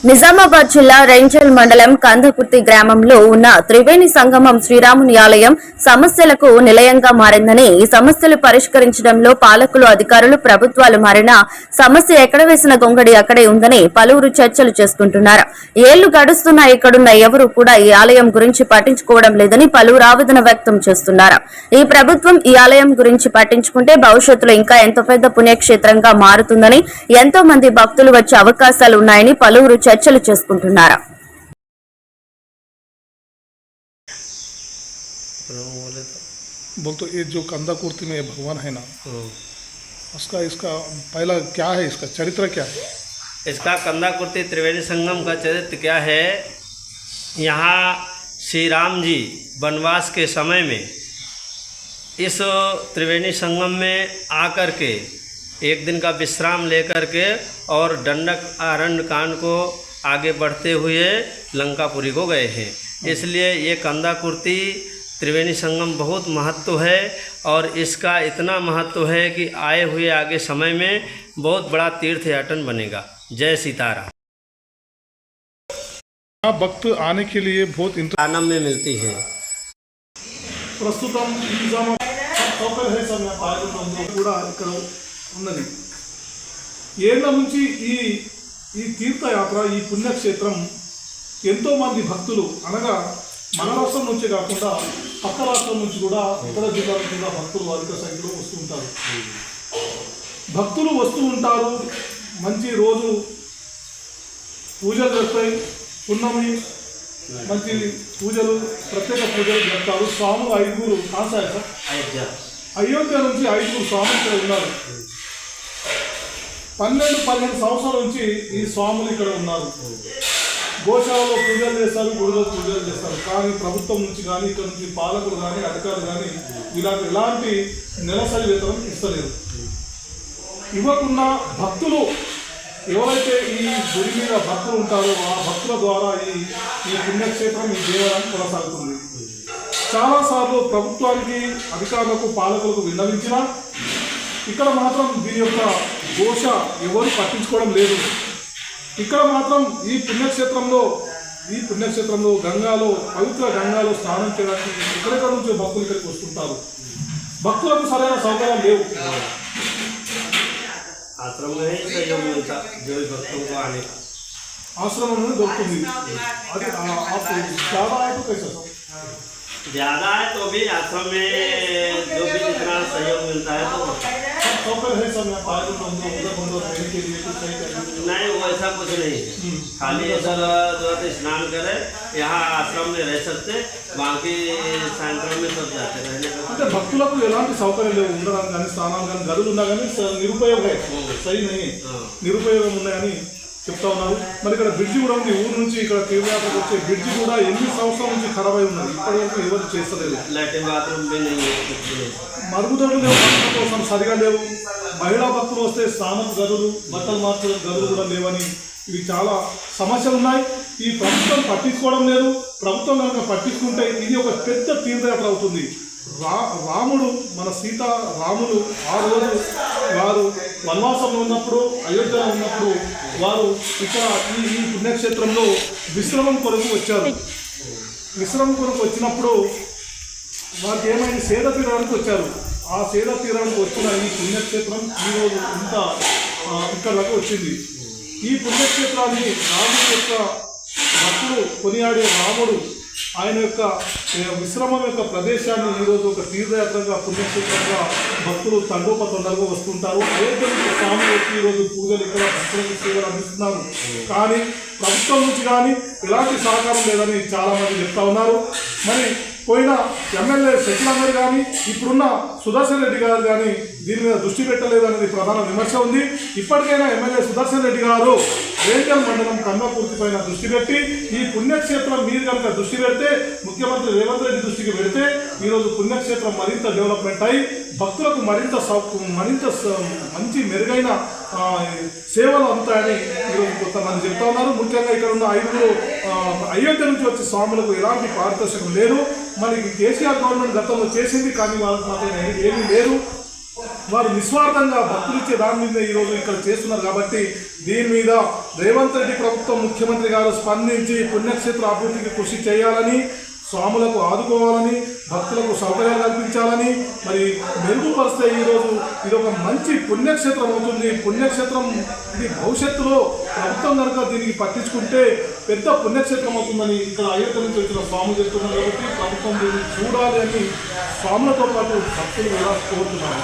నిజామాబాద్ జిల్లా రేంజల్ మండలం కందకుర్తి గ్రామంలో ఉన్న త్రివేణి సంగమం శ్రీరాముని ఆలయం సమస్యలకు నిలయంగా మారిందని, ఈ సమస్యలు పరిష్కరించడంలో పాలకులు, అధికారులు, ప్రభుత్వాలు మారినా సమస్య ఎక్కడ వేసిన గొంగడి అక్కడే ఉందని పలువురు చర్చలు చేసుకుంటున్నారు. ఏళ్లు గడుస్తున్నా ఇక్కడున్న ఎవరూ కూడా ఈ ఆలయం గురించి పట్టించుకోవడం లేదని పలువురు ఆవేదన వ్యక్తం చేస్తున్నారు. ఈ ప్రభుత్వం ఈ ఆలయం గురించి పట్టించుకుంటే భవిష్యత్తులో ఇంకా ఎంతో పెద్ద పుణ్యక్షేత్రంగా మారుతుందని, ఎంతో మంది భక్తులు వచ్చే అవకాశాలు ఉన్నాయని పలువురు చర్చలు చేసుకుంటున్నారు. बोल तो ये जो कंदाकुर्ती में भगवान है ना, उसका इसका पहला क्या है, इसका चरित्र क्या है? इसका कंदाकुर्ती त्रिवेणी संगम का चरित्र क्या है? यहाँ श्री राम जी वनवास के समय में इस त्रिवेणी संगम में आकर के एक दिन का विश्राम लेकर के और दंडक अरण्य कांड को आगे बढ़ते हुए लंकापुरी को गए हैं। इसलिए ये कंदाकुर्ती त्रिवेणी संगम बहुत महत्व है और इसका इतना महत्व है कि आए हुए आगे समय में बहुत बड़ा तीर्थ याटन बनेगा। जय सीताराम। यहाँ भक्त आने के लिए बहुत आनंद में मिलती है। ప్రస్తుతం కూడా ఇక్కడ ఉన్నది. ఏళ్ల నుంచి ఈ తీర్థయాత్ర, ఈ పుణ్యక్షేత్రం ఎంతోమంది భక్తులు, అనగా మన రాష్ట్రం నుంచే కాకుండా పక్క రాష్ట్రం నుంచి కూడా, ఇతర జిల్లాల నుంచి కూడా భక్తులు అధిక సంఖ్యలో వస్తూ ఉంటారు. భక్తులు వస్తూ ఉంటారు. మంచి రోజు పూజలు జరుగుతాయి. పున్నమి మంచి పూజలు, ప్రత్యేక పూజలు జరుపుతారు. స్వాములు 5 కాసాయ సార్, అయోధ్య నుంచి 5 స్వాములు ఇక్కడ ఉన్నారు. 12 సంవత్సరాల నుంచి ఈ స్వాములు ఇక్కడ ఉన్నారు. గోశాలలో పూజలు చేస్తారు, గుడిలో పూజలు చేస్తారు. కానీ ప్రభుత్వం నుంచి కానీ, ఇక్కడ నుంచి పాలకులు కానీ, అధికారులు కానీ ఎలాంటి నెలసరి వేతనం ఇస్తలేరు. ఇవ్వకుండా భక్తులు ఎవరైతే ఈ గుడి మీద భక్తులు ఉంటారో ఆ భక్తుల ద్వారా ఈ పుణ్యక్షేత్రం, ఈ దేవాలయం కొనసాగుతుంది. చాలాసార్లు ప్రభుత్వానికి, అధికారులకు, పాలకులకు విన్నవించినా ఇక్కడ మాత్రం దీని యొక్క ఘోష ఎవరు పట్టించుకోవడం లేదు. ఇక్కడ మాత్రం ఈ పుణ్యక్షేత్రంలో గంగాలో, పవిత్ర గంగాలో స్నానం చేయడానికి ఎక్కడెక్కడ నుంచో భక్తులు ఇక్కడికి వస్తుంటారు. భక్తులకు సరైన సౌకర్యం లేవు. आश्रम में ही सहयोग मिलता जो भक्तों को आने का। आश्रम में दौड़ती ज़्यादा है तो भी आश्रम में जो भी जितना सहयोग मिलता है तो नहीं, वो ऐसा कुछ नहीं है। खाली ऐसा जो स्नान करे, यहाँ आश्रम में रह सकते, बाकी सायंत्రం में सब जाते रहने का। అంటే భక్తులకు ఎలాంటి సౌకర్యం లేవు. ఉండడానికి కానీ, స్నానం కానీ, గదులు ఉన్నా కానీ నిరుపయోగం, సరి నిరుపయోగం ఉన్నాయని చెప్తా ఉన్నారు. మరి ఇక్కడ బ్రిడ్జి కూడా ఉంది. ఊరు నుంచి ఇక్కడ తీర్థయాత్రకు వచ్చే బ్రిడ్జి కూడా 8 సంవత్సరాల నుంచి ఖరాబ్ అయి ఉన్నది. ఇప్పటివరకు ఎవరు చేస్తలేదు. लैट्रिन बाथरूम भी नहीं है, మరుగుదొడ్లు లేవు, భక్తుల కోసం సరిగా లేవు. మహిళా భక్తులు వస్తే స్నానం గదులు, బట్టలు మార్చుకునే గదులు కూడా లేవని ఇవి చాలా సమస్యలు ఉన్నాయి. ఈ ప్రభుత్వం పట్టించుకోవడం లేదు. ప్రభుత్వం కనుక పట్టించుకుంటే ఇది ఒక పెద్ద తీర్థయాత్ర అవుతుంది. రాముడు, మన రాములు ఆ రోజు వారు వనవాసంలో ఉన్నప్పుడు, అయోధ్యలో ఉన్నప్పుడు వారు ఇక్కడ ఈ పుణ్యక్షేత్రంలో విశ్రమం కొరకు వచ్చారు. విశ్రమం కొరకు వచ్చినప్పుడు వారికి ఏమైంది, సేద తీరడానికి వచ్చారు. ఆ సేద తీరడానికి వచ్చిన ఈ పుణ్యక్షేత్రం ఈరోజు ఇంత ఇక్కడకు వచ్చింది. ఈ పుణ్యక్షేత్రాన్ని రాముడి యొక్క భక్తుడు కొనియాడే రాముడు, ఆయన యొక్క విశ్రమం యొక్క ప్రదేశాన్ని ఈరోజు ఒక తీర్థయాత్రగా, పుణ్యక్షేత్రంగా భక్తులు తండోపతండాలుగా వస్తుంటారు. అయోధ్య నుంచి స్వామి వచ్చి ఈరోజు పూజలు ఇక్కడ భక్తులకు సేవలు అందిస్తున్నారు. కానీ ప్రభుత్వం నుంచి కానీ ఎలాంటి సహకారం లేదని చాలామంది చెప్తా ఉన్నారు. మరి పోయిన ఎమ్మెల్యే శశిలందర్ కానీ, ఇప్పుడున్న సుదర్శన్ రెడ్డి గారు కానీ దీని మీద దృష్టి పెట్టలేదనేది ప్రధాన విమర్శ ఉంది. ఇప్పటికైనా ఎమ్మెల్యే సుదర్శన్ రెడ్డి గారు రేంజల్ మండలం కందాకుర్తి పైన దృష్టి పెట్టి ఈ పుణ్యక్షేత్రం మీరు కనుక దృష్టి పెడితే, ముఖ్యమంత్రి రేవంత్ రెడ్డి దృష్టికి పెడితే ఈరోజు పుణ్యక్షేత్రం మరింత డెవలప్మెంట్ అయ్యి భక్తులకు మరింత మంచి మెరుగైన సేవలు అందుతాయని ఈరోజు కొంతమంది చెప్తా ఉన్నారు. ముఖ్యంగా ఇక్కడ ఉన్న 5 అయోధ్య నుంచి వచ్చే స్వాములకు ఎలాంటి పారితోషికం లేదు. మరి కేసీఆర్ గవర్నమెంట్ గతంలో చేసింది, కానీ వాళ్ళకి మాత్రం ఏమీ లేదు. వారు నిస్వార్థంగా భక్తులు ఇచ్చే దాని మీద ఈరోజు ఇక్కడ చేస్తున్నారు. కాబట్టి దీని మీద రేవంత్ రెడ్డి ప్రభుత్వం ముఖ్యమంత్రి గారు స్పందించి పుణ్యక్షేత్ర అభివృద్ధికి కృషి చేయాలని, స్వాములకు ఆదుకోవాలని, భక్తులకు సౌకర్యాలు కల్పించాలని, మరి మెరుగుపరిస్తే ఈరోజు ఇది ఒక మంచి పుణ్యక్షేత్రం అవుతుంది. పుణ్యక్షేత్రం ఇది భవిష్యత్తులో ప్రభుత్వం కనుక దీనికి పట్టించుకుంటే పెద్ద పుణ్యక్షేత్రం అవుతుందని ఇక్కడ అయోధ్య నుంచి వచ్చిన స్వాములు చెప్తున్నారు. కాబట్టి ప్రభుత్వం దీన్ని చూడాలి అని స్వాములతో పాటు భక్తులు కూడా కోరుతున్నారు.